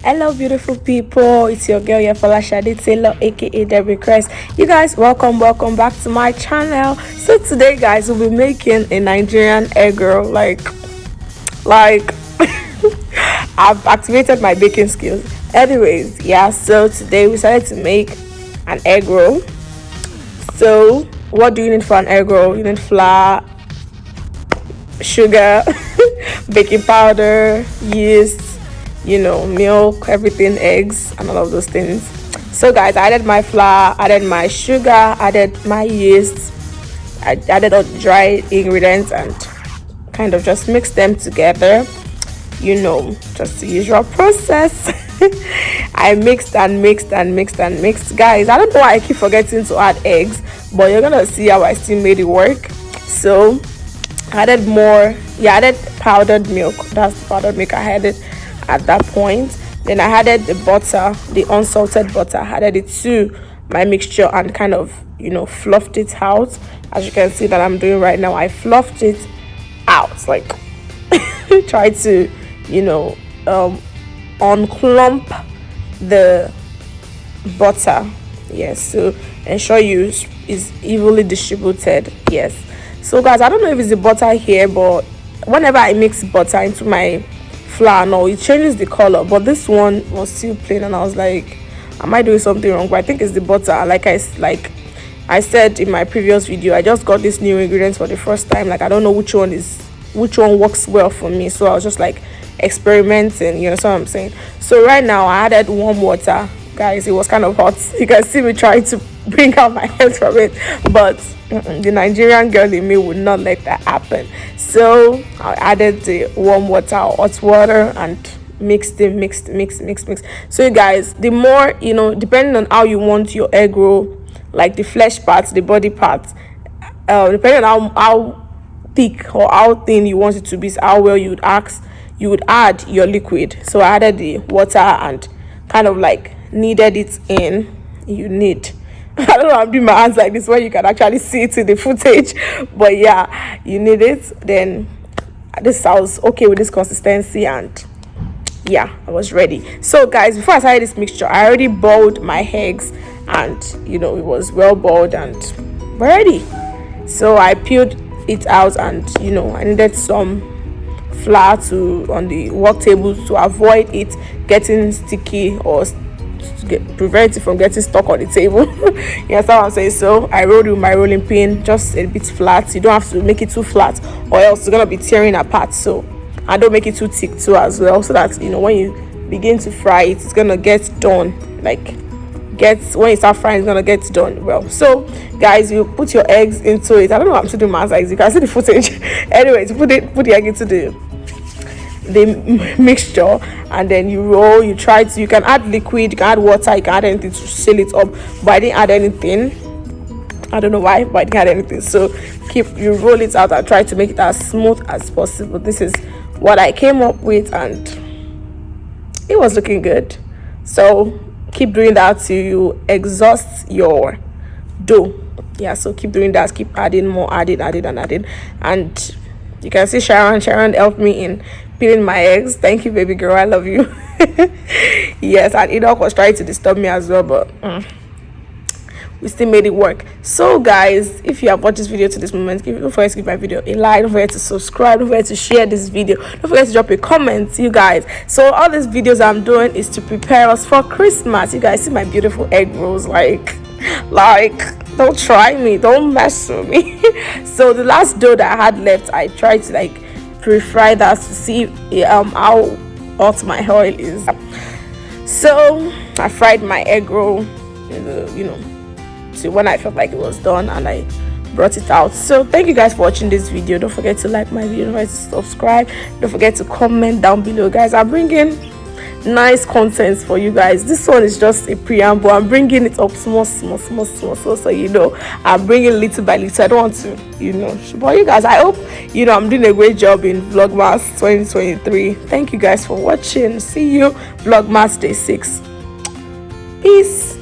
Hello beautiful people, it's your girl Shade Taylor, aka Debbie Christ. You guys, welcome back to my channel. So today guys, we'll be making a Nigerian egg roll. Like I've activated my baking skills. Anyways, yeah, so today we decided to make an egg roll. So what do you need for an egg roll? You need flour, sugar, baking powder, yeast, milk, everything, eggs, and all of those things. So guys, I added my flour, added my sugar, added my yeast, I added all the dry ingredients and kind of just mixed them together, just the usual process. I mixed guys. I don't know why I keep forgetting to add eggs, but you're gonna see how I still made it work. So I added more. I added powdered milk. That's the powdered milk I added at that point. Then I added the butter, the unsalted butter. I added it to my mixture and kind of fluffed it out, as you can see that I'm doing right now. I fluffed it out, like try to unclump the butter. Yes, so ensure is evenly distributed. Yes, so guys, I don't know if it's the butter here, but whenever I mix butter into my flour, no, it changes the color, but this one was still plain and I was like, am I doing something wrong? But I think it's the butter. Like I said in my previous video, I just got this new ingredients for the first time. Like I don't know which one works well for me, so I was just like experimenting, you know what I'm saying. So right now I added warm water. Guys, it was kind of hot. You can see me trying to bring out my hands from it, but the Nigerian girl in me would not let that happen. So I added the warm water or hot water and mixed. So you guys, the more, depending on how you want your egg roll, like the flesh parts, the body parts, depending on how thick or how thin you want it to be, so how well you would add your liquid. So I added the water and kind of like kneaded it in. I don't know, I'm doing my hands like this where you can actually see it in the footage, but yeah, you need it. Then this sounds okay with this consistency, and yeah, I was ready. So guys, before I started this mixture, I already boiled my eggs, and it was well boiled and ready. So I peeled it out, and I needed some flour on the work table to avoid it getting sticky or prevent it from getting stuck on the table. You understand what I'm saying? So I rolled with my rolling pin just a bit flat. You don't have to make it too flat or else it's gonna be tearing apart. So I don't make it too thick too as well, so that when you begin to fry it, it's gonna get done. When you start frying, it's gonna get done well. So guys, you put your eggs into it. I don't know how I'm doing my eggs. You can see the footage. Anyways, put the egg into the mixture, and then you roll. You can add liquid, you can add water, you can add anything to seal it up, but I didn't add anything. I don't know why, but I didn't add anything. So you roll it out and try to make it as smooth as possible. This is what I came up with, and it was looking good. So keep doing that till you exhaust your dough. Yeah, so keep doing that, keep adding more, adding, and you can see Sharon helped me in peeling my eggs. Thank you, baby girl, I love you. Yes, and Enoch was trying to disturb me as well, but we still made it work. So guys, if you have watched this video to this moment, don't forget to give my video a like, don't forget to subscribe, don't forget to share this video, don't forget to drop a comment, you guys. So all these videos I'm doing is to prepare us for Christmas. You guys see my beautiful egg rolls, like don't try me, don't mess with me. So the last dough that I had left, I tried to pre-fry that to see how hot my oil is. So I fried my egg roll so when I felt like it was done, and I brought it out. So thank you guys for watching this video. Don't forget to like my video, don't forget to subscribe, don't forget to comment down below. Guys, I'm bringing nice contents for you guys. This one is just a preamble. I'm bringing it up small, so I'm bringing little by little. I don't want to but you guys, I hope I'm doing a great job in Vlogmas 2023. Thank you guys for watching. See you Vlogmas day 6. Peace.